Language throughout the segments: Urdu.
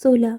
16,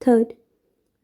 3।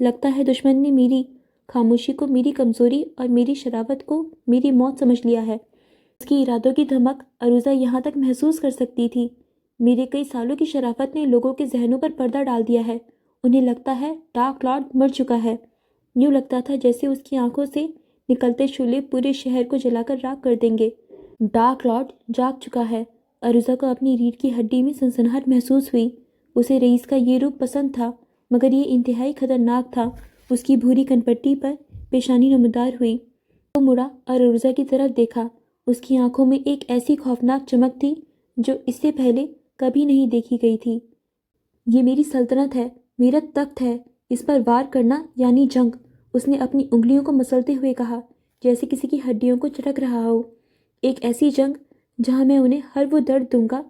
لگتا ہے دشمن نے میری خاموشی کو میری کمزوری اور میری شرافت کو میری موت سمجھ لیا ہے۔ اس کی ارادوں کی دھمک عروضہ یہاں تک محسوس کر سکتی تھی۔ میرے کئی سالوں کی شرافت نے لوگوں کے ذہنوں پر پردہ ڈال دیا ہے۔ انہیں لگتا ہے ڈارک لارڈ مر چکا ہے۔ یوں لگتا تھا جیسے اس کی آنکھوں سے نکلتے شعلے پورے شہر کو جلا کر راکھ کر دیں گے۔ ڈارک لارڈ جاگ چکا ہے۔ عروضہ کو اپنی ریڑھ کی ہڈی میں سنسناہٹ محسوس ہوئی۔ اسے رئیس کا یہ روپ پسند تھا، مگر یہ انتہائی خطرناک تھا۔ اس کی بھوری کنپٹی پر پیشانی نمودار ہوئی۔ وہ مڑا اور عروضہ کی طرف دیکھا۔ اس کی آنکھوں میں ایک ایسی خوفناک چمک تھی جو اس سے پہلے کبھی نہیں دیکھی گئی تھی۔ یہ میری سلطنت ہے، میرا تخت ہے، اس پر وار کرنا یعنی جنگ، اس نے اپنی انگلیوں کو مسلتے ہوئے کہا، جیسے کسی کی ہڈیوں کو چٹک رہا ہو۔ ایک ایسی جنگ جہاں میں انہیں ہر وہ درد دوں گا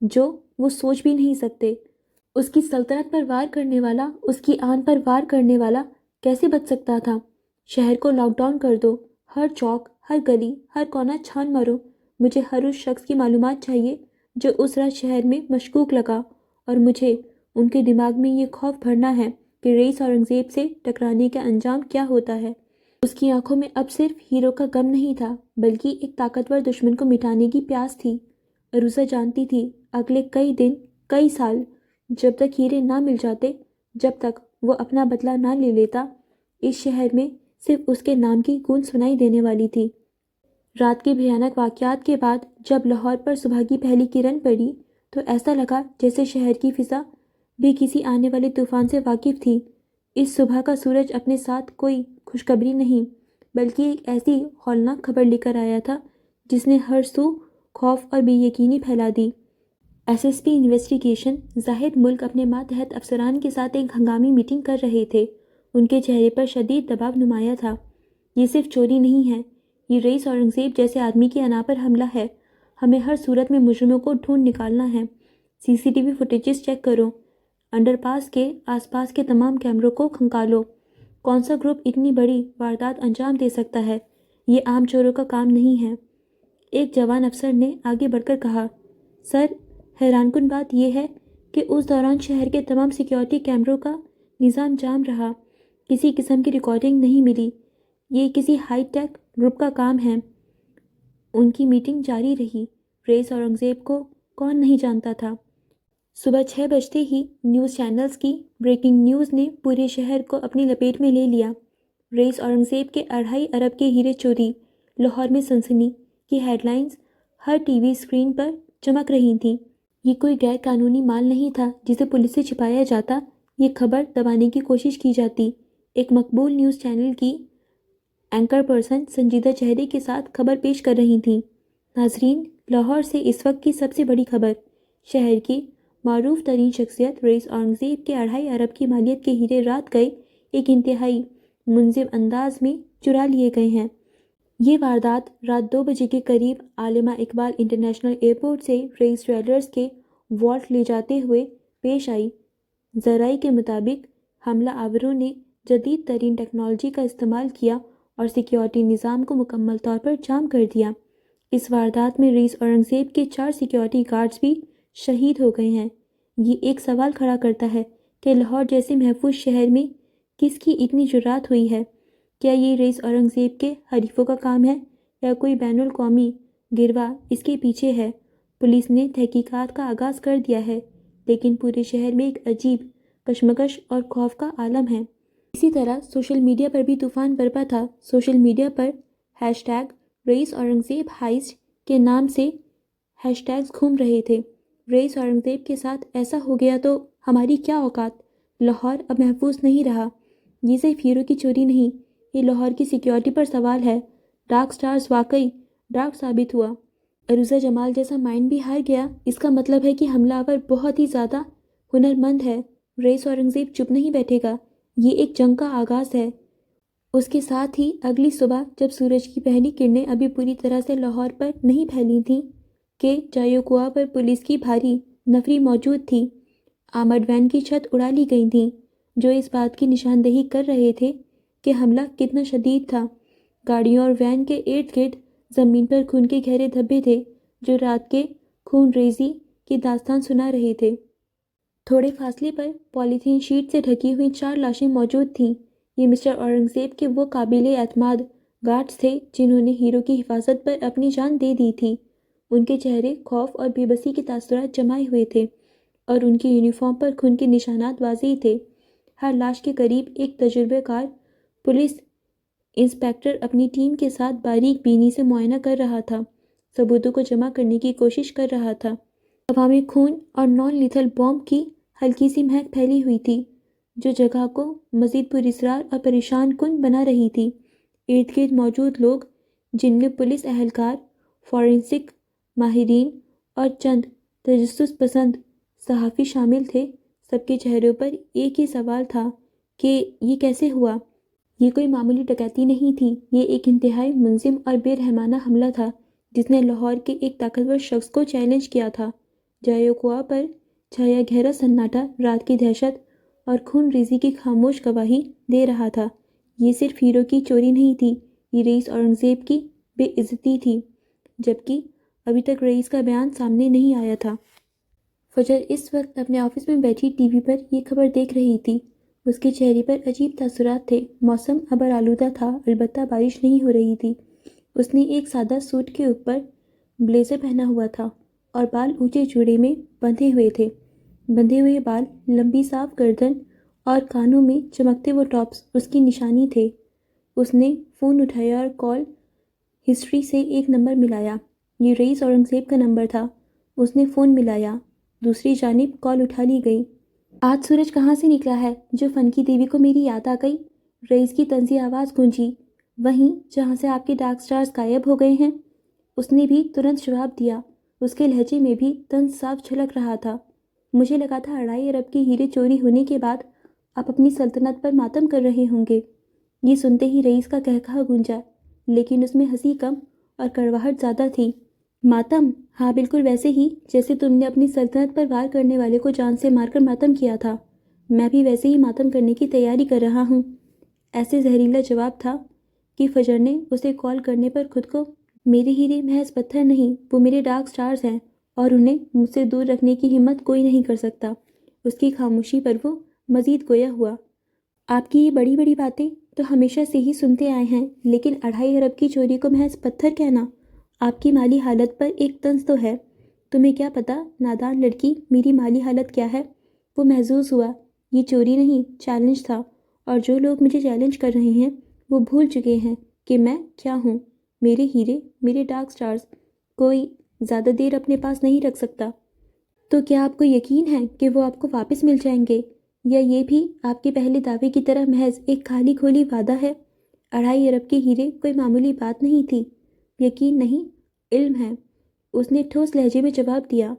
جو وہ سوچ بھی نہیں سکتے۔ اس کی سلطنت پر وار کرنے والا، اس کی آن پر وار کرنے والا کیسے بچ سکتا تھا؟ شہر کو لاک ڈاؤن کر دو، ہر چوک، ہر گلی، ہر کونا چھان مارو۔ مجھے ہر اس شخص کی معلومات چاہیے جو اس رات شہر میں مشکوک لگا، اور مجھے ان کے دماغ میں یہ خوف بھرنا ہے کہ رئیس اورنگزیب سے ٹکرانے کا انجام کیا ہوتا ہے۔ اس کی آنکھوں میں اب صرف ہیرو کا غم نہیں تھا، بلکہ ایک طاقتور دشمن کو مٹانے کی پیاس تھی۔ عروضہ جانتی تھی اگلے کئی دن، کئی سال، جب تک ہیرے نہ مل جاتے، جب تک وہ اپنا بدلہ نہ لے لیتا، اس شہر میں صرف اس کے نام کی گونج سنائی دینے والی تھی۔ رات کے بھیانک واقعات کے بعد جب لاہور پر صبح کی پہلی کرن پڑی تو ایسا لگا جیسے شہر کی فضا بھی کسی آنے والے طوفان سے واقف تھی۔ اس صبح کا سورج اپنے ساتھ کوئی خوشخبری نہیں، بلکہ ایک ایسی ہولناک خبر لے کر آیا تھا جس نے ہر سو خوف اور بے یقینی پھیلا دی۔ ایس ایس پی انویسٹیگیشن زاہد ملک اپنے ماتحت افسران کے ساتھ ایک ہنگامی میٹنگ کر رہے تھے۔ ان کے چہرے پر شدید دباؤ نمایاں تھا۔ یہ صرف چوری نہیں ہے، یہ رئیس اورنگزیب جیسے آدمی کی انا پر حملہ ہے۔ ہمیں ہر صورت میں مجرموں کو ڈھونڈ نکالنا ہے۔ C C T V footages check کرو، انڈر پاس کے آس پاس کے تمام کیمروں کو کھنگالو۔ کون سا گروپ اتنی بڑی واردات انجام دے سکتا ہے؟ یہ عام چوروں کا کام نہیں ہے۔ ایک جوان افسر نے آگے بڑھ کر کہا، سر، حیران کن بات یہ ہے کہ اس دوران شہر کے تمام سیکیورٹی کیمروں کا نظام جام رہا، کسی قسم کی ریکارڈنگ نہیں ملی۔ یہ کسی ہائی ٹیک گروپ کا کام ہے۔ ان کی میٹنگ جاری رہی۔ رئیس اورنگزیب کو کون نہیں جانتا تھا؟ صبح 6 بجتے ہی نیوز چینلز کی بریکنگ نیوز نے پورے شہر کو اپنی لپیٹ میں لے لیا۔ رئیس اورنگزیب کے 2.5 ارب کے ہیرے چوری، لاہور میں سنسنی کی ہیڈ لائنز ہر ٹی وی اسکرین پر چمک رہی تھیں۔ یہ کوئی غیر قانونی مال نہیں تھا جسے پولیس سے چھپایا جاتا، یہ خبر دبانے کی کوشش کی جاتی۔ ایک مقبول نیوز چینل کی اینکر پرسن سنجیدہ چہرے کے ساتھ خبر پیش کر رہی تھیں۔ ناظرین، لاہور سے اس وقت کی سب سے بڑی خبر، شہر کی معروف ترین شخصیت رئیس اورنگزیب کے 2.5 ارب کی مالیت کے ہیرے رات گئے ایک انتہائی منظم انداز میں چرا لیے گئے ہیں۔ یہ واردات رات 2 بجے کے قریب علامہ اقبال انٹرنیشنل ایئرپورٹ سے رئیس ٹریولرز کے والٹ لے جاتے ہوئے پیش آئی۔ ذرائع کے مطابق حملہ آوروں نے جدید ترین ٹیکنالوجی کا استعمال کیا اور سیکیورٹی نظام کو مکمل طور پر جام کر دیا۔ اس واردات میں رئیس اورنگزیب کے 4 سیکیورٹی گارڈز بھی شہید ہو گئے ہیں۔ یہ ایک سوال کھڑا کرتا ہے کہ لاہور جیسے محفوظ شہر میں کس کی اتنی جرات ہوئی ہے؟ کیا یہ رئیس اورنگزیب کے حریفوں کا کام ہے یا کوئی بین الاقوامی گروہ اس کے پیچھے ہے؟ پولیس نے تحقیقات کا آغاز کر دیا ہے، لیکن پورے شہر میں ایک عجیب کشمکش اور خوف کا عالم ہے۔ اسی طرح سوشل میڈیا پر بھی طوفان برپا تھا۔ سوشل میڈیا پر ہیش ٹیگ رئیس اورنگزیب ہائسٹ کے نام سے ہیش ٹیگز گھوم رہے تھے۔ رئیس اورنگزیب کے ساتھ ایسا ہو گیا تو ہماری کیا اوقات؟ لاہور اب محفوظ نہیں رہا۔ یہ صرف ہیرو کی چوری نہیں، یہ لاہور کی سیکیورٹی پر سوال ہے۔ ڈارک سٹارز واقعی ڈارک ثابت ہوا۔ عروضہ جمال جیسا مائنڈ بھی ہار گیا۔ اس کا مطلب ہے کہ حملہ آور بہت ہی زیادہ ہنرمند ہے۔ رئیس اورنگزیب چپ نہیں بیٹھے گا، یہ ایک جنگ کا آغاز ہے۔ اس کے ساتھ ہی اگلی صبح جب سورج کی پہلی کرنیں ابھی پوری طرح سے لاہور پر نہیں پھیلی تھیں کہ جایوکوا پر پولیس کی بھاری نفری موجود تھی۔ آرمڈ وین کی چھت اڑا لی گئی تھیں جو اس بات کی نشاندہی کر رہے تھے کہ حملہ کتنا شدید تھا۔ گاڑیوں اور وین کے ارد گرد زمین پر خون کے گہرے دھبے تھے جو رات کے خون ریزی کی داستان سنا رہے تھے۔ تھوڑے فاصلے پر پولیتھین شیٹ سے ڈھکی ہوئی 4 لاشیں موجود تھیں۔ یہ مسٹر اورنگزیب کے وہ قابل اعتماد گارڈز تھے جنہوں نے ہیرو کی حفاظت پر اپنی جان دے دی تھی۔ ان کے چہرے خوف اور بے بسی کے تاثرات جمائے ہوئے تھے اور ان کی یونیفارم پر خون کے نشانات واضح تھے۔ ہر لاش کے قریب ایک تجربہ کار پولیس انسپکٹر اپنی ٹیم کے ساتھ باریک بینی سے معائنہ کر رہا تھا، ثبوتوں کو جمع کرنے کی کوشش کر رہا تھا۔ ہوا میں خون اور نان لیتھل بوم کی ہلکی سی مہک پھیلی ہوئی تھی جو جگہ کو مزید پراسرار اور پریشان کن بنا رہی تھی۔ ارد گرد موجود لوگ، جن میں پولیس اہلکار، فورینسک ماہرین اور چند تجسس پسند صحافی شامل تھے، سب کے چہروں پر ایک ہی سوال تھا کہ یہ کیسے ہوا؟ یہ کوئی معمولی ڈکیتی نہیں تھی، یہ ایک انتہائی منظم اور بے رحمانہ حملہ تھا جس نے لاہور کے ایک طاقتور شخص کو چیلنج کیا تھا۔ جایوقوا پر چھایا گہرا سناٹا رات کی دہشت اور خون ریزی کی خاموش گواہی دے رہا تھا۔ یہ صرف ہیرو کی چوری نہیں تھی، یہ رئیس اورنگزیب کی بے عزتی تھی، جبکہ ابھی تک رئیس کا بیان سامنے نہیں آیا تھا۔ فجر اس وقت اپنے آفس میں بیٹھی ٹی وی پر یہ خبر دیکھ رہی تھی۔ اس کے چہرے پر عجیب تاثرات تھے۔ موسم ابر آلودہ تھا، البتہ بارش نہیں ہو رہی تھی۔ اس نے ایک سادہ سوٹ کے اوپر بلیزر پہنا ہوا تھا اور بال اونچے جوڑے میں بندھے ہوئے تھے۔ بندھے ہوئے بال، لمبی صاف گردن اور کانوں میں چمکتے وہ ٹاپس اس کی نشانی تھے۔ اس نے فون اٹھایا اور کال ہسٹری سے ایک نمبر ملایا۔ یہ رئیس اورنگزیب کا نمبر تھا۔ اس نے فون ملایا، دوسری جانب کال اٹھا لی گئی۔ آج سورج کہاں سے نکلا ہے جو فن کی دیوی کو میری یاد آ گئی؟ رئیس کی طنزی آواز گونجی۔ وہیں جہاں سے آپ کے ڈارک سٹارز غائب ہو گئے ہیں۔ اس نے بھی ترنت جواب دیا۔ اس کے لہجے میں بھی طنز صاف جھلک رہا تھا۔ مجھے لگا تھا 2.5 ارب کے ہیرے چوری ہونے کے بعد آپ اپنی سلطنت پر ماتم کر رہے ہوں گے۔ یہ سنتے ہی رئیس کا قہقہہ گونجا، لیکن اس میں ہنسی کم اور کڑواہٹ زیادہ تھی۔ ماتم؟ ہاں، بالکل ویسے ہی جیسے تم نے اپنی سلطنت پر وار کرنے والے کو جان سے مار کر ماتم کیا تھا، میں بھی ویسے ہی ماتم کرنے کی تیاری کر رہا ہوں۔ ایسے زہریلا جواب تھا کہ فجر نے اسے کال کرنے پر خود کو، میرے ہیرے محض پتھر نہیں، وہ میرے ڈارک سٹارز ہیں اور انہیں مجھ سے دور رکھنے کی ہمت کوئی نہیں کر سکتا۔ اس کی خاموشی پر وہ مزید گویا ہوا۔ آپ کی یہ بڑی بڑی باتیں تو ہمیشہ سے ہی سنتے آئے ہیں، لیکن 2.5 ارب کی چوری کو محض پتھر کہنا، آپ کی مالی حالت پر ایک طنز تو ہے۔ تمہیں کیا پتا نادان لڑکی میری مالی حالت کیا ہے؟ وہ محظوظ ہوا۔ یہ چوری نہیں، چیلنج تھا، اور جو لوگ مجھے چیلنج کر رہے ہیں وہ بھول چکے ہیں کہ میں کیا ہوں۔ میرے ہیرے، میرے ڈارک سٹارز، کوئی زیادہ دیر اپنے پاس نہیں رکھ سکتا۔ تو کیا آپ کو یقین ہے کہ وہ آپ کو واپس مل جائیں گے، یا یہ بھی آپ کے پہلے دعوے کی طرح محض ایک خالی کھولی وعدہ ہے؟ 2.5 ارب کے ہیرے کوئی معمولی بات نہیں تھی۔ یقین نہیں، علم ہے، اس نے ٹھوس لہجے میں جواب دیا۔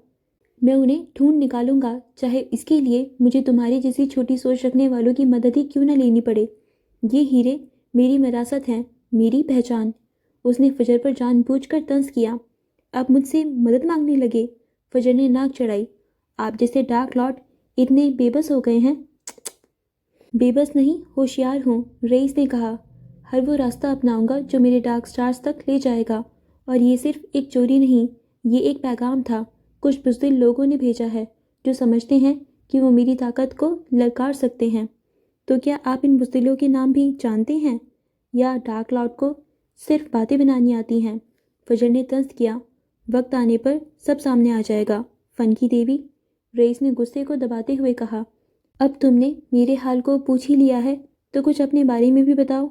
میں انہیں ڈھونڈ نکالوں گا، چاہے اس کے لیے مجھے تمہاری جیسی چھوٹی سوچ رکھنے والوں کی مدد ہی کیوں نہ لینی پڑے۔ یہ ہیرے میری وراثت ہیں، میری پہچان۔ اس نے فجر پر جان بوجھ کر طنز کیا۔ اب مجھ سے مدد مانگنے لگے؟ فجر نے ناک چڑھائی۔ آپ جیسے ڈارک لارڈ اتنے بے بس ہو گئے ہیں؟ بے بس نہیں، ہوشیار ہوں، رئیس نے کہا۔ ہر وہ راستہ اپناؤں گا جو میرے ڈارک سٹارز تک لے جائے گا، اور یہ صرف ایک چوری نہیں، یہ ایک پیغام تھا۔ کچھ بزدل لوگوں نے بھیجا ہے جو سمجھتے ہیں کہ وہ میری طاقت کو للکار سکتے ہیں۔ تو کیا آپ ان بزدلوں کے نام بھی جانتے ہیں، یا ڈارک لارڈ کو صرف باتیں بنانی آتی ہیں؟ فجر نے طنز کیا۔ وقت آنے پر سب سامنے آ جائے گا، فن کی دیوی، رئیس نے غصے کو دباتے ہوئے کہا۔ اب تم نے میرے حال کو پوچھ ہی لیا ہے تو کچھ اپنے بارے میں بھی بتاؤ،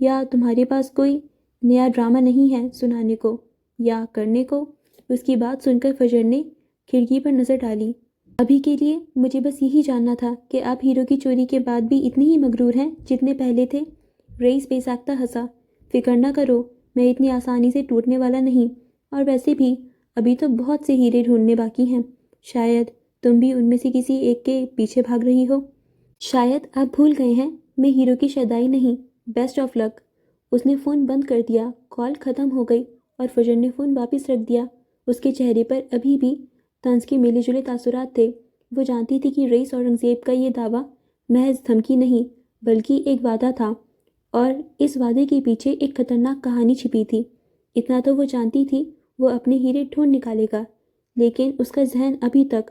یا تمہارے پاس کوئی نیا ڈرامہ نہیں ہے سنانے کو یا کرنے کو؟ اس کی بات سن کر فجر نے کھڑکی پر نظر ڈالی۔ ابھی کے لیے مجھے بس یہی جاننا تھا کہ آپ ہیرو کی چوری کے بعد بھی اتنے ہی مغرور ہیں جتنے پہلے تھے۔ رئیس بے ساختہ ہنسا۔ فکر نہ کرو، میں اتنی آسانی سے ٹوٹنے والا نہیں، اور ویسے بھی ابھی تو بہت سے ہیرے ڈھونڈنے باقی ہیں۔ شاید تم بھی ان میں سے کسی ایک کے پیچھے بھاگ رہی ہو۔ شاید آپ بھول گئے ہیں میں ہیرو کی شیدائی نہیں۔ بیسٹ آف لک۔ اس نے فون بند کر دیا۔ کال ختم ہو گئی اور فجر نے فون واپس رکھ دیا۔ اس کے چہرے پر ابھی بھی طنز کے ملے جلے تاثرات تھے۔ وہ جانتی تھی کہ رئیس اورنگزیب کا یہ دعویٰ محض دھمکی نہیں بلکہ ایک وعدہ تھا، اور اس وعدے کے پیچھے ایک خطرناک کہانی چھپی تھی۔ اتنا تو وہ جانتی تھی، وہ اپنے ہیرے ڈھونڈ نکالے گا، لیکن اس کا ذہن ابھی تک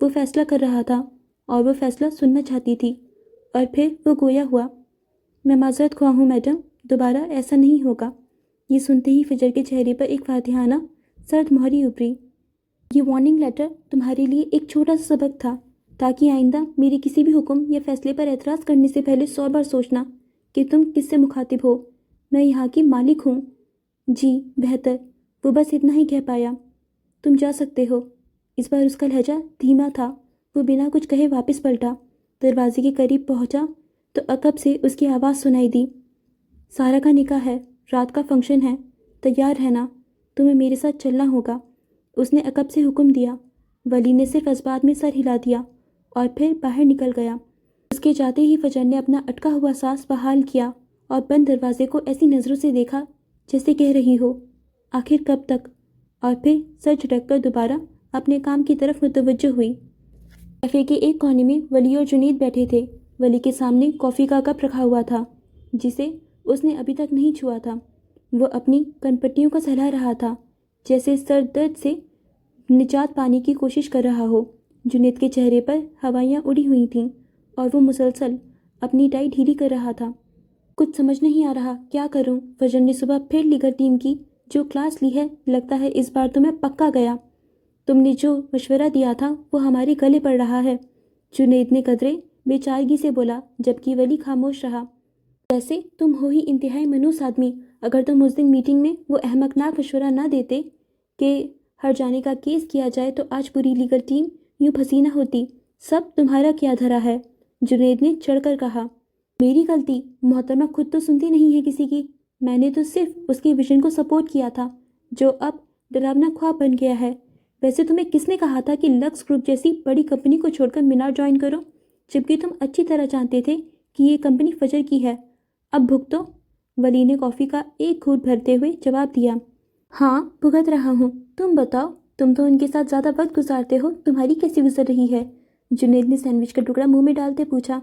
وہ فیصلہ کر رہا تھا اور وہ فیصلہ سننا چاہتی تھی، اور پھر وہ گویا ہوا۔ میں معذرت خواہ ہوں میڈم، دوبارہ ایسا نہیں ہوگا۔ یہ سنتے ہی فجر کے چہرے پر ایک فاتحانہ سرد مہری ابھری۔ یہ وارننگ لیٹر تمہارے لیے ایک چھوٹا سا سبق تھا، تاکہ آئندہ میرے کسی بھی حکم یا فیصلے پر اعتراض کرنے سے پہلے 100 بار سوچنا کہ تم کس سے مخاطب ہو۔ میں یہاں کی مالک ہوں۔ جی بہتر، وہ بس اتنا ہی کہہ پایا۔ تم جا سکتے ہو۔ اس بار اس کا لہجہ دھیما تھا۔ وہ بنا کچھ کہے واپس پلٹا، دروازے کے قریب پہنچا تو عقب سے اس کی آواز سنائی دی۔ سارا کا نکاح ہے، رات کا فنکشن ہے، تیار رہنا، تمہیں میرے ساتھ چلنا ہوگا۔ اس نے عقب سے حکم دیا۔ ولی نے صرف اسبات میں سر ہلا دیا اور پھر باہر نکل گیا۔ اس کے جاتے ہی فجر نے اپنا اٹکا ہوا سانس بحال کیا اور بند دروازے کو ایسی نظروں سے دیکھا جیسے کہہ رہی ہو، آخر کب تک؟ اور پھر سر جھٹک کر دوبارہ اپنے کام کی طرف متوجہ ہوئی۔ کیفے کے ایک کونے میں ولی اور جنید بیٹھے تھے۔ ولی کے سامنے کافی کا کپ رکھا ہوا تھا جسے اس نے ابھی تک نہیں چھوا تھا۔ وہ اپنی کن پٹیوں کو سہلا رہا تھا جیسے سر درد سے نجات پانے کی کوشش کر رہا ہو۔ جنید کے چہرے پر ہوائیاں اڑی ہوئی تھیں اور وہ مسلسل اپنی ٹائی ڈھیلی کر رہا تھا۔ کچھ سمجھ نہیں آ رہا، کیا کروں؟ فجر نے صبح پھر لیگل ٹیم کی جو کلاس لی ہے، لگتا ہے اس بار تو میں پکا گیا۔ تم نے جو مشورہ دیا تھا وہ ہمارے گلے پڑ رہا ہے، جنید نے قدرے بے چارگی سے بولا، جبکہ ولی خاموش رہا۔ ویسے تم ہو ہی انتہائی منحوس آدمی۔ اگر تم اس دن میٹنگ میں وہ احمقناک مشورہ نہ دیتے کہ ہر جانے کا کیس کیا جائے تو آج پوری لیگل ٹیم یوں پھنسی نہ ہوتی۔ سب تمہارا کیا دھرا ہے، جنید نے چڑھ کر کہا۔ میری غلطی؟ محترمہ خود تو سنتی نہیں ہے کسی کی۔ میں نے تو صرف اس کے ویژن کو سپورٹ کیا تھا جو اب ڈراونا خواب بن گیا ہے۔ ویسے تمہیں کس نے کہا تھا کہ لکس گروپ جیسی بڑی کمپنی کو چھوڑ کر مینار جوائن کرو، جبکہ تم اچھی طرح جانتے تھے کہ یہ کمپنی فجر کی ہے؟ اب بھگتو۔ ولی نے کافی کا ایک گھونٹ بھرتے ہوئے جواب دیا۔ ہاں بھگت رہا ہوں۔ تم بتاؤ، تم تو ان کے ساتھ زیادہ وقت گزارتے ہو، تمہاری کیسی گزر رہی ہے؟ جنید نے سینڈوچ کا ٹکڑا منہ میں ڈالتے پوچھا۔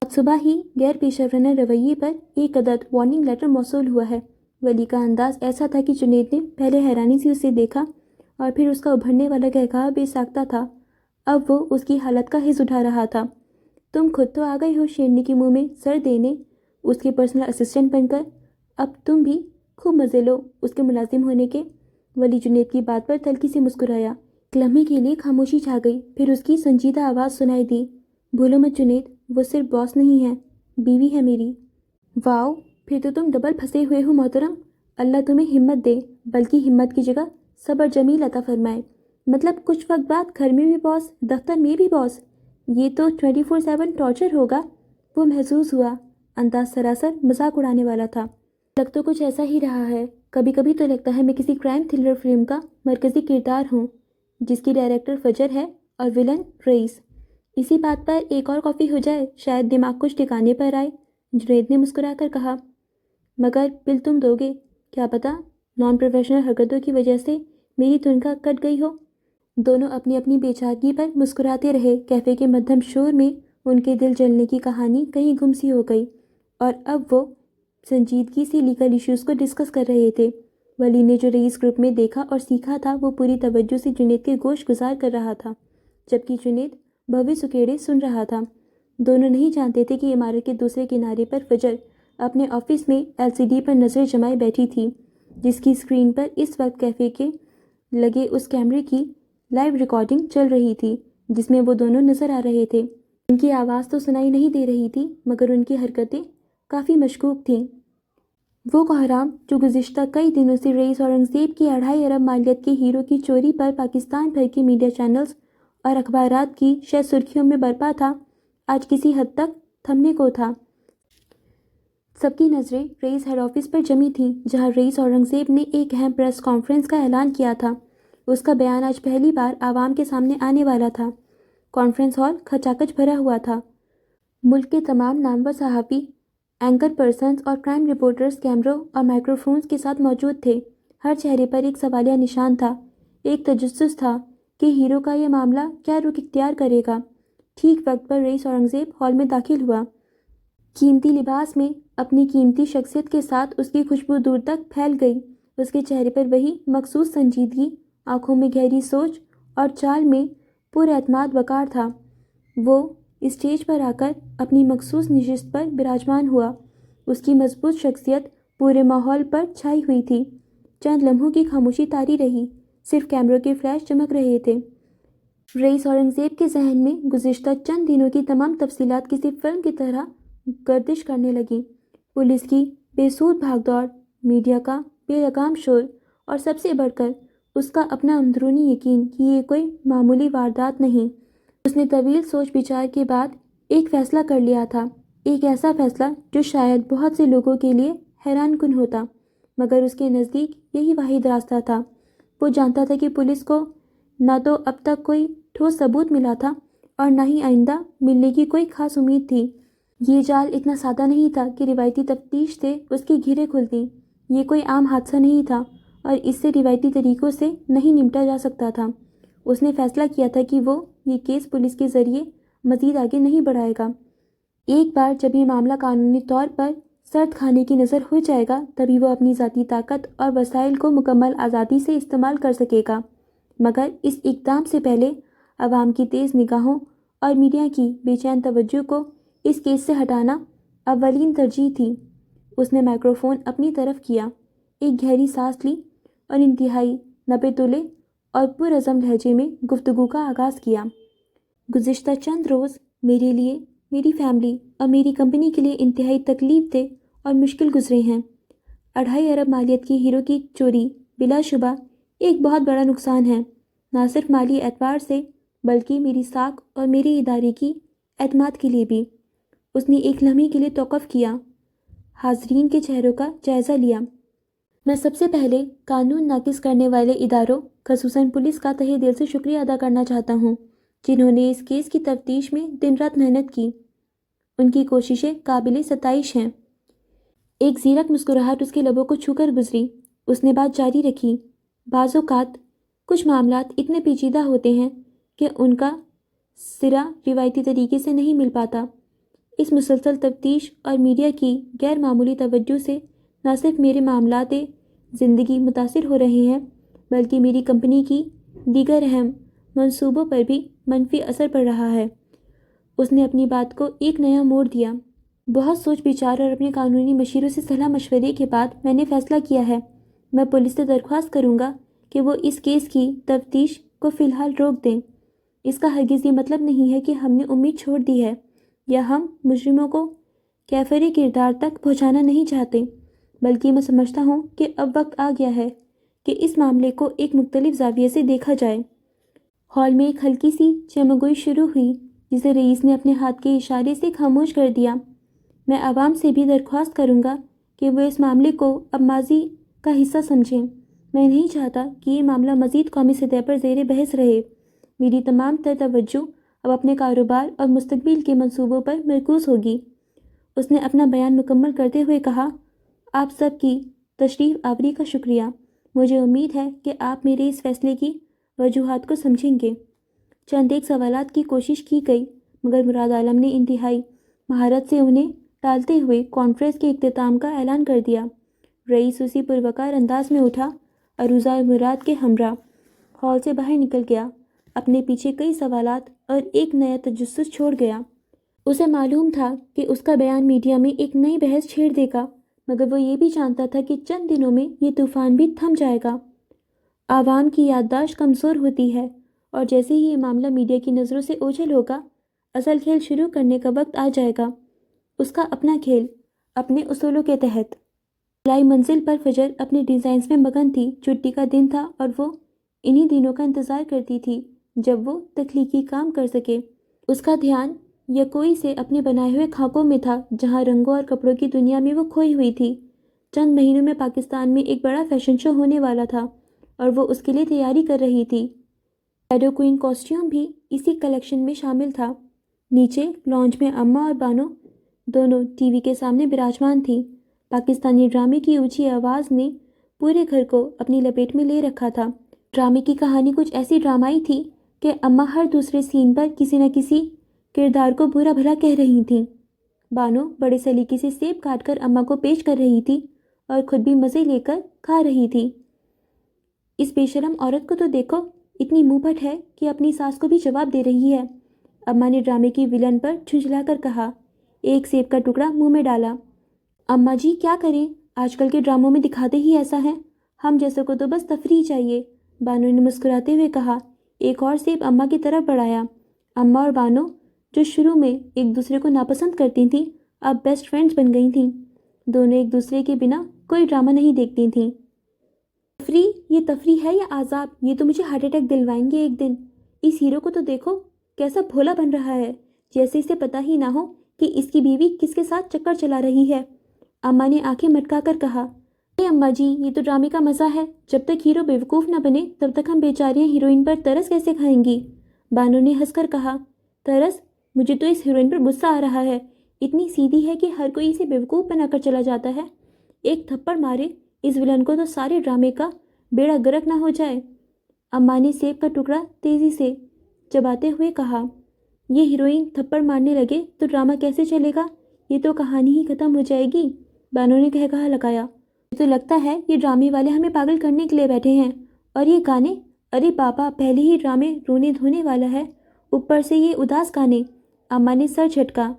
اب صبح ہی غیر پیشہ ورانہ رویے پر ایک عدد وارننگ لیٹر موصول ہوا ہے۔ ولی کا انداز ایسا تھا کہ جنید نے پہلے حیرانی سے اسے دیکھا اور پھر اس کا ابھرنے والا قہقہا بے ساختہ تھا۔ اب وہ اس کی حالت کا حس اٹھا رہا تھا۔ تم خود تو آ گئی ہو شیرنی کے منہ میں سر دینے، اس کے پرسنل اسسٹنٹ بن کر۔ اب تم بھی خوب مزے لو اس کے ملازم ہونے کے۔ ولی جنید کی بات پر تلخی سے مسکرایا۔ ایک لمحے کے لیے خاموشی چھا گئی، پھر اس کی سنجیدہ آواز سنائی دی، بھولو مت جنید، وہ صرف باس نہیں ہے، بیوی ہے میری۔ واؤ، پھر تو تم ڈبل پھنسے ہوئے ہو محترم۔ اللہ تمہیں ہمت دے، بلکہ ہمت کی جگہ صبر جمیل عطا فرمائے۔ مطلب کچھ وقت بعد گھر میں بھی باس، دفتر میں بھی باس، یہ تو 24/7 ٹارچر ہوگا۔ وہ محظوظ ہوا، انداز سراسر مذاق اڑانے والا تھا۔ لگ تو کچھ ایسا ہی رہا ہے، کبھی کبھی تو لگتا ہے میں کسی کرائم تھرلر فلم کا مرکزی کردار ہوں جس کی ڈائریکٹر فجر ہے اور ولن رئیس۔ اسی بات پر ایک اور کافی ہو جائے، شاید دماغ کچھ ٹھکانے پر آئے، جنید نے مسکرا کر کہا۔ مگر بل تم دو گے، کیا پتہ نان پروفیشنل حرکتوں کی وجہ سے میری تنخواہ کٹ گئی ہو۔ دونوں اپنی اپنی بے چارگی پر مسکراتے رہے۔ کیفے کے مدھم شور میں ان کے دل جلنے کی کہانی کہیں گم سی ہو گئی اور اب وہ سنجیدگی سے لیگل ایشوز کو ڈسکس کر رہے تھے۔ ولی نے جو رئیس گروپ میں دیکھا اور سیکھا تھا وہ پوری توجہ سے جنید کے گوش گزار کر رہا تھا، جبکہ جنید بھوے سکیڑے سن رہا تھا۔ دونوں نہیں جانتے تھے کہ عمارت کے دوسرے کنارے پر فجر اپنے آفس میں LCD پر نظریں جمائے بیٹھی تھی، جس کی اسکرین پر اس وقت کیفے کے لگے اس کیمرے کی لائیو ریکارڈنگ چل رہی تھی جس میں وہ دونوں نظر آ رہے تھے۔ ان کی آواز تو سنائی نہیں دے رہی تھی، مگر ان کی حرکتیں کافی مشکوک تھیں۔ وہ کوحرام جو گزشتہ کئی دنوں سے رئیس اورنگزیب کی 2.5 ارب مالیت کے ہیرو کی چوری پر پاکستان بھر کے میڈیا چینلز اور اخبارات کی شہ سرخیوں میں برپا تھا، آج کسی حد تک تھمنے کو تھا۔ سب کی نظریں رئیس ہیڈ آفس پر جمی تھیں، جہاں رئیس اورنگزیب نے ایک اہم پریس کانفرنس کا اعلان کیا تھا۔ اس کا بیان آج پہلی بار عوام کے سامنے آنے والا تھا۔ کانفرنس ہال کھچا کچ بھرا ہوا تھا۔ ملک کے تمام نامور صحافی، اینکر پرسنز اور کرائم رپورٹرز کیمروں اور مائکروفونز کے ساتھ موجود تھے۔ ہر چہرے پر ایک سوالیہ نشان تھا، ایک تجسس تھا کہ ہیرو کا یہ معاملہ کیا رخ اختیار کرے گا۔ ٹھیک وقت پر رئیس اورنگزیب ہال میں داخل ہوا۔ قیمتی لباس میں اپنی قیمتی شخصیت کے ساتھ اس کی خوشبو دور تک پھیل گئی۔ اس کے چہرے پر وہی مخصوص سنجیدگی، آنکھوں میں گہری سوچ اور چال میں پر اعتماد وقار تھا۔ وہ اسٹیج پر آ کر اپنی مخصوص نشست پر براجمان ہوا۔ اس کی مضبوط شخصیت پورے ماحول پر چھائی ہوئی تھی۔ چند لمحوں کی خاموشی طاری رہی، صرف کیمروں کے فلیش چمک رہے تھے۔ رئیس اورنگزیب کے ذہن میں گزشتہ چند دنوں کی تمام تفصیلات کسی فلم کی طرح گردش کرنے لگیں۔ پولیس کی بے سود بھاگ دوڑ، میڈیا کا بے لگام شور، اور سب سے بڑھ کر اس کا اپنا اندرونی یقین کہ یہ کوئی معمولی واردات نہیں۔ اس نے طویل سوچ بچار کے بعد ایک فیصلہ کر لیا تھا، ایک ایسا فیصلہ جو شاید بہت سے لوگوں کے لیے حیران کن ہوتا، مگر اس کے نزدیک یہی واحد راستہ تھا۔ وہ جانتا تھا کہ پولیس کو نہ تو اب تک کوئی ٹھوس ثبوت ملا تھا اور نہ ہی آئندہ ملنے کی کوئی خاص امید تھی۔ یہ جال اتنا سادہ نہیں تھا کہ روایتی تفتیش سے اس کی گھیریں کھلتیں۔ یہ کوئی عام حادثہ نہیں تھا اور اس سے روایتی طریقوں سے نہیں نمٹا جا سکتا تھا۔ اس نے فیصلہ کیا تھا کہ وہ یہ کیس پولیس کے ذریعے مزید آگے نہیں بڑھائے گا۔ ایک بار جب یہ معاملہ قانونی طور پر سرد کھانے کی نظر ہو جائے گا، تبھی وہ اپنی ذاتی طاقت اور وسائل کو مکمل آزادی سے استعمال کر سکے گا۔ مگر اس اقدام سے پہلے عوام کی تیز نگاہوں اور میڈیا کی بے چین توجہ کو اس کیس سے ہٹانا اولین ترجیح تھی۔ اس نے مائکروفون اپنی طرف کیا، ایک گہری سانس لی اور انتہائی نپے تلے اور پرعزم لہجے میں گفتگو کا آغاز کیا۔ گزشتہ چند روز میرے لیے، میری فیملی اور میری کمپنی کے لیے انتہائی تکلیف دہ اور مشکل گزرے ہیں۔ 2.5 ارب مالیت کی ہیرو کی چوری بلا شبہ ایک بہت بڑا نقصان ہے، نہ صرف مالی اعتبار سے بلکہ میری ساکھ اور میرے ادارے کی اعتماد کے لیے بھی۔ اس نے ایک لمحے کے لیے توقف کیا، حاضرین کے چہروں کا جائزہ لیا۔ میں سب سے پہلے قانون نافذ کرنے والے اداروں، خصوصاً پولیس کا تہہ دل سے شکریہ ادا کرنا چاہتا ہوں، جنہوں نے اس کیس کی تفتیش میں دن رات محنت کی۔ ان کی کوششیں قابل ستائش ہیں۔ ایک زیرک مسکراہٹ اس کے لبوں کو چھو کر گزری۔ اس نے بات جاری رکھی، بعض اوقات کچھ معاملات اتنے پیچیدہ ہوتے ہیں کہ ان کا سرا روایتی طریقے سے نہیں مل پاتا۔ اس مسلسل تفتیش اور میڈیا کی غیر معمولی توجہ سے نہ صرف میرے معاملات زندگی متاثر ہو رہے ہیں بلکہ میری کمپنی کی دیگر اہم منصوبوں پر بھی منفی اثر پڑ رہا ہے۔ اس نے اپنی بات کو ایک نیا موڑ دیا۔ بہت سوچ بچار اور اپنے قانونی مشیروں سے صلاح مشورے کے بعد میں نے فیصلہ کیا ہے، میں پولیس سے درخواست کروں گا کہ وہ اس کیس کی تفتیش کو فی الحال روک دیں۔ اس کا ہرگز یہ مطلب نہیں ہے کہ ہم نے امید چھوڑ دی ہے یا ہم مجرموں کو کیفر کردار تک پہنچانا نہیں چاہتے، بلکہ میں سمجھتا ہوں کہ اب وقت آ گیا ہے کہ اس معاملے کو ایک مختلف زاویے سے دیکھا جائے۔ ہال میں ایک ہلکی سی چمگوئی شروع ہوئی جسے رئیس نے اپنے ہاتھ کے اشارے سے خاموش کر دیا۔ میں عوام سے بھی درخواست کروں گا کہ وہ اس معاملے کو اب ماضی کا حصہ سمجھیں۔ میں نہیں چاہتا کہ یہ معاملہ مزید قومی سطح پر زیر بحث رہے۔ میری تمام تر توجہ اب اپنے کاروبار اور مستقبل کے منصوبوں پر مرکوز ہوگی۔ اس نے اپنا بیان مکمل کرتے ہوئے کہا، آپ سب کی تشریف آوری کا شکریہ۔ مجھے امید ہے کہ آپ میرے اس فیصلے کی وجوہات کو سمجھیں گے۔ چند ایک سوالات کی کوشش کی گئی مگر مراد عالم نے انتہائی مہارت سے انہیں ٹالتے ہوئے کانفرنس کے اختتام کا اعلان کر دیا۔ رئیس اسی پروقار انداز میں اٹھا، عروضہ اور مراد کے ہمراہ ہال سے باہر نکل گیا، اپنے پیچھے کئی سوالات اور ایک نیا تجسس چھوڑ گیا۔ اسے معلوم تھا کہ اس کا بیان میڈیا میں ایک نئی بحث چھیڑ دے گا، مگر وہ یہ بھی جانتا تھا کہ چند دنوں میں یہ طوفان بھی تھم جائے گا۔ عوام کی یادداشت کمزور ہوتی ہے اور جیسے ہی یہ معاملہ میڈیا کی نظروں سے اوجھل ہوگا، اصل کھیل شروع کرنے کا وقت آ جائے گا۔ اس کا اپنا کھیل، اپنے اصولوں کے تحت۔ فلائی منزل پر فجر اپنے ڈیزائنز میں مگن تھی۔ چھٹی کا دن تھا اور وہ انہی دنوں کا انتظار کرتی تھی جب وہ تخلیقی کام کر سکے۔ اس کا دھیان یکوئی سے اپنے بنائے ہوئے خاکوں میں تھا جہاں رنگوں اور کپڑوں کی دنیا میں وہ کھوئی ہوئی تھی۔ چند مہینوں میں پاکستان میں ایک بڑا فیشن شو ہونے والا تھا اور وہ اس کے لیے تیاری کر رہی تھی۔ شیڈو کوئن کاسٹیوم بھی اسی کلیکشن میں شامل تھا۔ نیچے لانج میں اماں اور بانو دونوں ٹی وی کے سامنے براجمان تھیں۔ پاکستانی ڈرامے کی اونچی آواز نے پورے گھر کو اپنی لپیٹ میں لے رکھا تھا۔ ڈرامے کی کہانی کچھ ایسی ڈرامائی تھی کہ اماں ہر دوسرے سین پر کسی نہ کسی کردار کو برا بھلا کہہ رہی تھیں۔ بانو بڑے سلیقے سے سیب کاٹ کر اماں کو پیش کر رہی تھی اور خود بھی مزے لے کر کھا رہی تھی۔ اس بے شرم عورت کو تو دیکھو، اتنی منہ پھٹ ہے کہ اپنی ساس کو بھی جواب دے رہی ہے۔ اماں نے ڈرامے کی ولن پر جھنجھلا کر کہا۔ ایک سیب کا ٹکڑا منہ میں ڈالا۔ اماں جی کیا کریں، آج کل کے ڈراموں میں دکھاتے ہی ایسا ہے، ہم جیسوں کو تو بس تفریح چاہیے، بانو نے مسکراتے ہوئے کہا۔ ایک اور سیب اماں کی طرف بڑھایا۔ اماں اور بانو جو شروع میں ایک دوسرے کو ناپسند کرتی تھیں اب بیسٹ فرینڈز بن گئی تھیں۔ دونوں ایک دوسرے کے بنا کوئی ڈرامہ نہیں دیکھتی تھیں۔ تفریح، یہ تفریح ہے یا عذاب؟ یہ تو مجھے ہارٹ اٹیک دلوائیں گے ایک دن۔ اس ہیرو کو تو دیکھو کیسا بھولا بن رہا ہے، جیسے اسے پتہ ہی نہ ہو کہ اس کی بیوی کس کے ساتھ چکر چلا رہی ہے۔ اماں نے آنکھیں مٹکا کر کہا۔ اماں جی یہ تو ڈرامے کا مزہ ہے، جب تک ہیرو بیوقوف نہ بنے تب تک ہم بیچاریاں ہیروئن پر ترس کیسے کھائیں گی؟ بانو نے ہنس کر کہا۔ ترس؟ مجھے تو اس ہیروئن پر غصہ آ رہا ہے، اتنی سیدھی ہے کہ ہر کوئی اسے بیوقوف بنا کر چلا جاتا ہے۔ ایک تھپڑ مارے اس ولن کو تو سارے ڈرامے کا بیڑا گرک نہ ہو جائے۔ اماں نے سیب کا ٹکڑا تیزی سے چباتے ہوئے کہا۔ یہ ہیروئن تھپڑ مارنے لگے تو ڈرامہ کیسے چلے گا؟ یہ تو کہانی ہی ختم ہو جائے گی۔ بانو نے کہا لگایا۔ مجھے تو لگتا ہے یہ ڈرامے والے ہمیں پاگل کرنے کے لیے بیٹھے ہیں۔ اور یہ گانے، ارے بابا پہلے ہی ڈرامے رونے دھونے والا ہے، اوپر سے یہ اداس گانے۔ اماں نے سر جھٹکا۔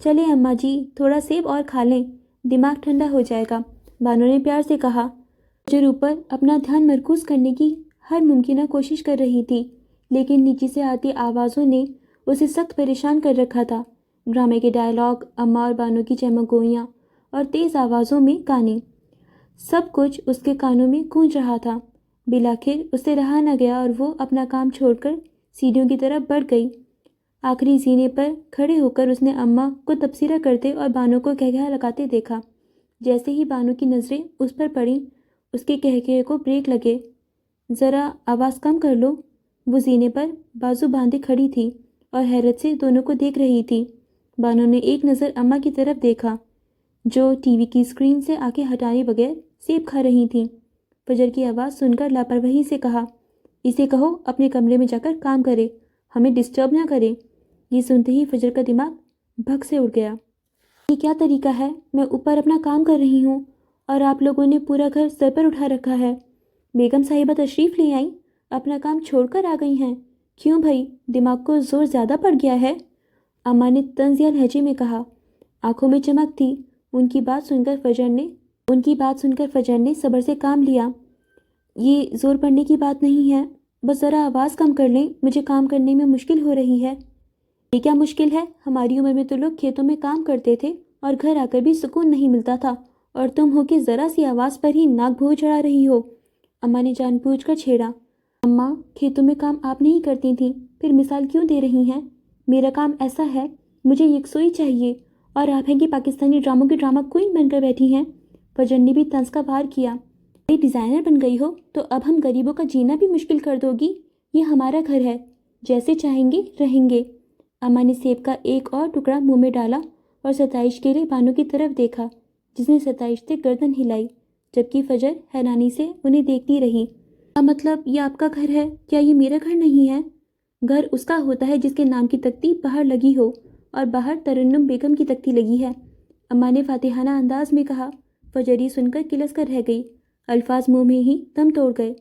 چلے اماں جی تھوڑا سیب اور کھا لیں، دماغ ٹھنڈا ہو جائے گا، بانو نے پیار سے کہا۔ فجر اوپر اپنا دھیان مرکوز کرنے کی ہر ممکنہ کوشش کر رہی تھی، لیکن نیچے سے آتی آوازوں نے اسے سخت پریشان کر رکھا تھا۔ ڈرامے کے ڈائلاگ، اماں اور بانو کی چمگوئیاں اور تیز آوازوں میں گانے، سب کچھ اس کے کانوں میں گونج رہا تھا۔ بالآخر اس سے رہا نہ گیا اور وہ اپنا کام چھوڑ کر سیڑھیوں کی طرف بڑھ گئی۔ آخری زینے پر کھڑے ہو کر اس نے اماں کو تبصرہ کرتے اور بانو کو کہکہا لگاتے دیکھا۔ جیسے ہی بانو کی نظریں اس پر پڑیں اس کے کہکہے کو بریک لگے۔ ذرا آواز کم کر لو۔ وہ زینے پر بازو باندھے کھڑی تھی اور حیرت سے دونوں کو دیکھ رہی تھی۔ بانو نے ایک نظر اماں کی طرف دیکھا جو ٹی وی کی اسکرین سے آنکھیں ہٹائے بغیر سیب کھا رہی تھیں۔ فجر کی آواز سن کر لاپرواہی سے کہا، اسے کہو اپنے کمرے میں جا کر کام کرے، ہمیں ڈسٹرب نہ کرے۔ یہ سنتے ہی فجر کا دماغ بھگ سے اڑ گیا۔ یہ کیا طریقہ ہے؟ میں اوپر اپنا کام کر رہی ہوں اور آپ لوگوں نے پورا گھر سر پر اٹھا رکھا ہے۔ بیگم صاحبہ تشریف لے آئیں، اپنا کام چھوڑ کر آ گئی ہیں۔ کیوں بھائی، دماغ کو زور زیادہ پڑ گیا ہے؟ اماں نے طنزیہ لہجے میں کہا۔ آنکھوں میں چمک تھی۔ ان کی بات سن کر فجر نے صبر سے کام لیا۔ یہ زور پڑنے کی بات نہیں ہے، بس ذرا آواز کم کر لیں، مجھے کام کرنے میں مشکل ہو رہی ہے۔ یہ کیا مشکل ہے؟ ہماری عمر میں تو لوگ کھیتوں میں کام کرتے تھے اور گھر آ کر بھی سکون نہیں ملتا تھا، اور تم ہو کہ ذرا سی آواز پر ہی ناک بھو چڑھا رہی ہو۔ اماں نے جان بوجھ کر چھیڑا۔ اماں کھیتوں میں کام آپ نہیں کرتی تھیں، پھر مثال کیوں دے رہی ہیں؟ میرا کام ایسا ہے، مجھے یکسوئی چاہیے، اور آپ ہیں کہ پاکستانی ڈراموں کی ڈرامہ کوئین بن کر بیٹھی ہیں۔ فجر نے بھی طنز کا وار کیا۔ ڈیزائنر بن گئی ہو تو اب ہم غریبوں کا جینا بھی مشکل کر دو گی؟ یہ ہمارا گھر ہے، جیسے چاہیں گے رہیں گے۔ اماں نے سیب کا ایک اور ٹکڑا منہ میں ڈالا اور ستائش کے لیے بانو کی طرف دیکھا، جس نے ستائش سے گردن ہلائی، جبکہ فجر حیرانی سے انہیں دیکھتی رہی۔ مطلب یہ آپ کا گھر ہے؟ کیا یہ میرا گھر نہیں ہے؟ گھر اس کا ہوتا ہے جس کے نام کی تختی باہر لگی ہو، اور باہر ترنم بیگم کی تختی لگی ہے، اماں نے فاتحانہ انداز میں کہا۔ فجر یہ سن کر کلس کر رہ گئی، الفاظ منہ میں ہی دم توڑ گئے۔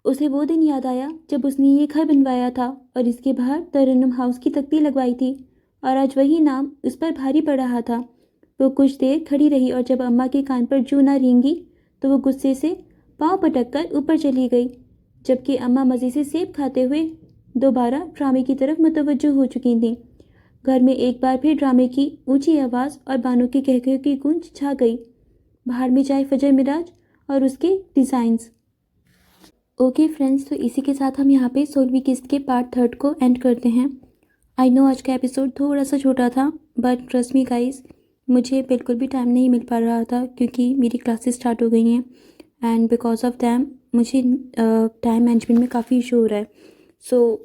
اسے وہ دن یاد آیا جب اس نے یہ گھر بنوایا تھا اور اس کے باہر ترنم ہاؤس کی تختی لگوائی تھی، اور آج وہی نام اس پر بھاری پڑ رہا تھا۔ وہ کچھ دیر کھڑی رہی اور جب اماں کے کان پر جو نہ رینگی تو وہ غصے سے پاؤں پٹک کر اوپر چلی گئی، جبکہ اماں مزے سے سیب کھاتے ہوئے دوبارہ ڈرامے کی طرف متوجہ ہو چکی تھیں۔ گھر میں ایک بار پھر ڈرامے کی اونچی آواز اور بانو کے کہکہے کی گونج چھا گئی۔ باہر میں جائے فجر مراج اور اس کے ڈیزائنز۔ اوکے فرینڈز، تو اسی کے ساتھ ہم یہاں پہ 16ویں قسط کے پارٹ 3 کو اینڈ کرتے ہیں۔ آئی نو آج کا ایپیسوڈ تھوڑا سا چھوٹا تھا، بٹ ٹرسٹ می گائز، مجھے بالکل بھی ٹائم نہیں مل پا رہا تھا کیونکہ میری کلاسز اسٹارٹ ہو گئی ہیں، اینڈ بیکاز آف دیم مجھے ٹائم مینجمنٹ میں کافی ایشو ہو رہا ہے۔ سو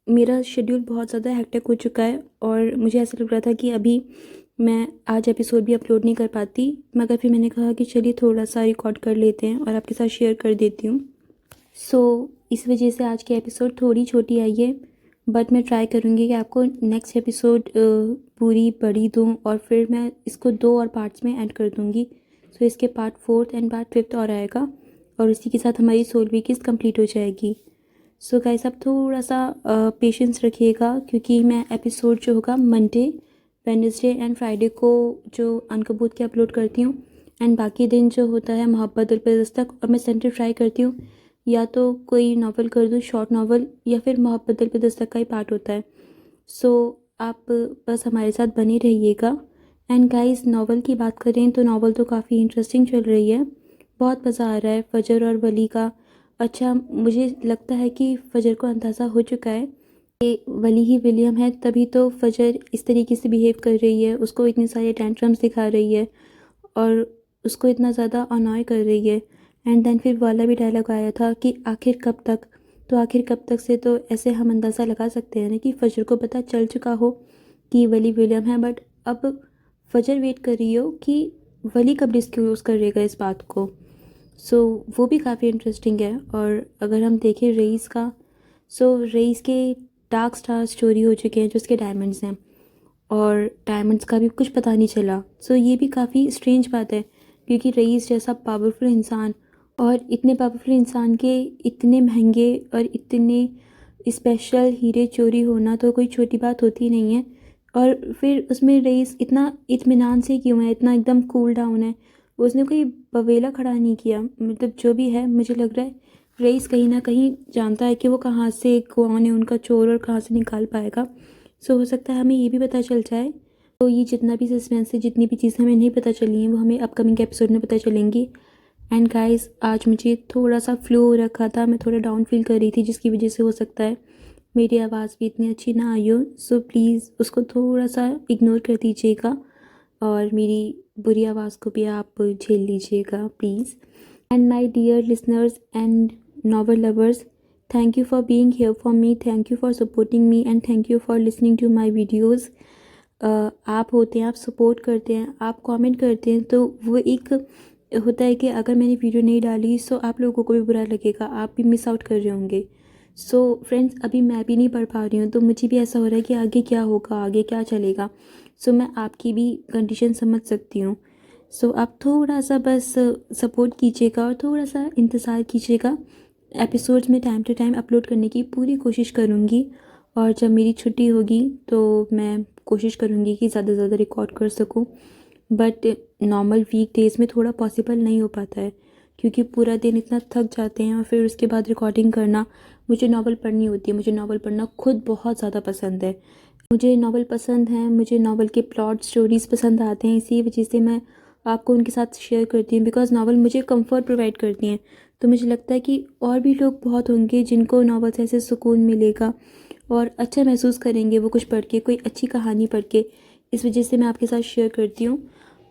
میرا شیڈیول بہت زیادہ ہیکٹک ہو چکا ہے، اور مجھے ایسا لگ رہا تھا کہ ابھی میں آج ایپیسوڈ بھی اپلوڈ نہیں کر پاتی، مگر پھر میں نے کہا کہ چلیے تھوڑا سا ریکارڈ کر لیتے ہیں اور آپ کے ساتھ شیئر کر دیتی ہوں۔ سو اس وجہ سے آج کی ایپیسوڈ تھوڑی چھوٹی آئی ہے، بٹ میں ٹرائی کروں گی کہ آپ کو نیکسٹ ایپیسوڈ پوری بڑی دوں، اور پھر میں اس کو 2 اور پارٹس میں اینڈ کر دوں گی۔ سو اس کے پارٹ 4 اینڈ پارٹ 5 اور آئے گا، اور اسی کے ساتھ ہماری 16ویں قسط کمپلیٹ ہو جائے گی۔ سو گائز آپ تھوڑا سا پیشنس رکھیے گا، کیونکہ میں ایپیسوڈ جو ہوگا منڈے، وینسڈے اینڈ فرائیڈے کو جو عنکبوت کے اپلوڈ کرتی ہوں، اینڈ باقی دن جو ہوتا ہے محبت دل پہ دستک، اور میں سینٹر ٹرائی کرتی ہوں یا تو کوئی ناول کر دوں، شارٹ ناول، یا پھر محبت دل پہ دستک کا ہی پارٹ ہوتا ہے. سو آپ بس ہمارے ساتھ بنے رہیے گا. اینڈ گائز ناول کی بات کریں تو ناول تو کافی انٹرسٹنگ چل رہی ہے، بہت مزہ آ رہا ہے. فجر اور ولی کا اچھا مجھے لگتا ہے کہ فجر کو اندازہ ہو چکا ہے کہ ولی ہی ولیم ہے، تبھی تو فجر اس طریقے سے بیہیو کر رہی ہے، اس کو اتنے سارے ٹینٹرمس دکھا رہی ہے اور اس کو اتنا زیادہ انوائے کر رہی ہے. اینڈ دین پھر والا بھی ڈائلاگ آیا تھا کہ آخر کب تک، تو آخر کب تک سے تو ایسے ہم اندازہ لگا سکتے ہیں نا کہ فجر کو پتہ چل چکا ہو کہ ولی ولیم ہے، بٹ اب فجر ویٹ کر رہی ہو کہ ولی کب ڈسکلوز کر رہے گا اس بات کو. سو وہ بھی کافی انٹرسٹنگ ہے. اور اگر ہم دیکھیں رئیس کا، سو رئیس کے ڈارک سٹارز چوری ہو چکے ہیں جو اس کے ڈائمنڈز ہیں، اور ڈائمنڈس کا بھی کچھ پتہ نہیں چلا. سو یہ بھی کافی اسٹرینج بات ہے، کیونکہ رئیس جیسا پاورفل انسان، اور اتنے پاورفل انسان کے اتنے مہنگے اور اتنے اسپیشل ہیرے چوری ہونا تو کوئی چھوٹی بات ہوتی نہیں ہے. اور پھر اس میں رئیس اتنا اطمینان سے کیوں ہے، اتنا ایک دم کول ڈاؤن ہے، اس نے کوئی بویلا کھڑا نہیں کیا. مطلب جو بھی ہے مجھے لگ رہا ہے رئیس کہیں نہ کہیں جانتا ہے کہ وہ کہاں سے کون ہے ان کا چور اور کہاں سے نکال پائے گا. سو ہو سکتا ہے ہمیں یہ بھی پتہ چل جائے. تو یہ جتنا بھی سسپینس ہے، جتنی بھی چیزیں ہمیں نہیں پتہ چلی ہیں، وہ ہمیں اپ کمنگ ایپیسوڈ میں پتہ چلیں گی. اینڈ گائز آج مجھے تھوڑا سا فلو ہو رکھا تھا، میں تھوڑا ڈاؤن فیل کر رہی تھی، جس کی وجہ سے ہو سکتا ہے میری آواز بھی اتنی اچھی نہ آئی ہو. سو پلیز اس کو تھوڑا سا اگنور کر دیجیے گا، اور میری بری آواز کو بھی آپ جھیل لیجیے گا please. And my dear listeners and novel lovers, thank you for being here for me, thank you for supporting me, and thank you for listening to my videos. آپ ہوتے ہیں، آپ سپورٹ کرتے ہیں، آپ کامنٹ کرتے ہیں، تو وہ ایک ہوتا ہے کہ اگر میں نے ویڈیو نہیں ڈالی سو آپ لوگوں کو بھی برا لگے گا، آپ بھی مس آؤٹ کر رہے ہوں گے. سو فرینڈس ابھی میں بھی نہیں پڑھ پا رہی ہوں، تو مجھے بھی ایسا ہو رہا ہے کہ آگے کیا ہوگا، آگے کیا چلے گا. سو میں آپ کی بھی کنڈیشن سمجھ سکتی ہوں. سو آپ تھوڑا سا بس سپورٹ کیجیے گا اور تھوڑا سا انتظار کیجیے گا. ایپیسوڈز میں ٹائم ٹو ٹائم اپلوڈ کرنے کی پوری کوشش کروں گی، اور جب میری چھٹی ہوگی تو میں کوشش کروں گی کہ زیادہ سے زیادہ ریکارڈ کر سکوں. بٹ نارمل ویک ڈیز میں تھوڑا پاسبل نہیں ہو پاتا ہے، کیونکہ پورا دن اتنا تھک جاتے ہیں، اور پھر اس کے بعد ریکارڈنگ کرنا. مجھے ناول پڑھنی ہوتی ہے، مجھے ناول پڑھنا خود بہت زیادہ پسند ہے. مجھے ناول پسند ہیں، مجھے ناول کے پلاٹ سٹوریز پسند آتے ہیں، اسی وجہ سے میں آپ کو ان کے ساتھ شیئر کرتی ہوں، بیکاز ناول مجھے کمفرٹ پرووائڈ کرتی ہیں. تو مجھے لگتا ہے کہ اور بھی لوگ بہت ہوں گے جن کو ناول سے ایسے سکون ملے گا اور اچھا محسوس کریں گے وہ کچھ پڑھ کے، کوئی اچھی کہانی پڑھ کے. اس وجہ سے میں آپ کے ساتھ شیئر کرتی ہوں.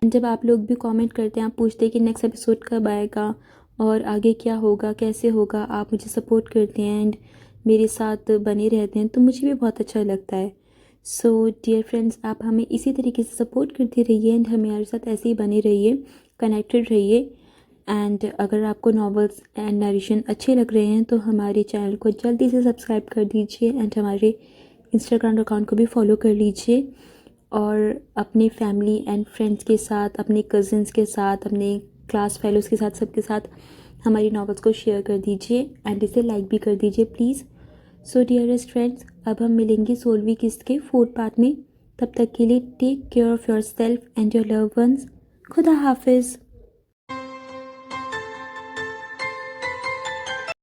جب آپ لوگ بھی کامنٹ کرتے ہیں، آپ پوچھتے ہیں کہ نیکسٹ ایپیسوڈ کب آئے گا اور آگے کیا ہوگا، کیسے ہوگا، آپ مجھے سپورٹ کرتے ہیں اینڈ میرے ساتھ بنے رہتے ہیں، تو مجھے بھی بہت اچھا لگتا ہے. سو ڈیئر فرینڈس، آپ ہمیں اسی طریقے سے سپورٹ کرتے رہیے اینڈ ہمارے ساتھ ایسے ہی بنے رہیے، کنیکٹڈ رہیے. اینڈ اگر آپ کو ناولس اینڈ نیریشن اچھے لگ رہے ہیں تو ہمارے چینل کو جلدی سے سبسکرائب کر دیجیے، اینڈ ہمارے انسٹاگرام اکاؤنٹ کو بھی فالو کر لیجیے. اور اپنے فیملی اینڈ فرینڈس کے ساتھ، اپنے کزنس کے ساتھ، اپنے کلاس فیلوز کے ساتھ، سب کے ساتھ ہماری ناولس کو شیئر کر دیجیے، اینڈ اسے لائک بھی کر دیجیے پلیز. سو ڈیئرسٹ فرینڈس، اب ہم ملیں گے 16ویں قسط کے 4th پارٹ میں. تب تک کے لیے take care of yourself and your loved ones. خدا حافظ.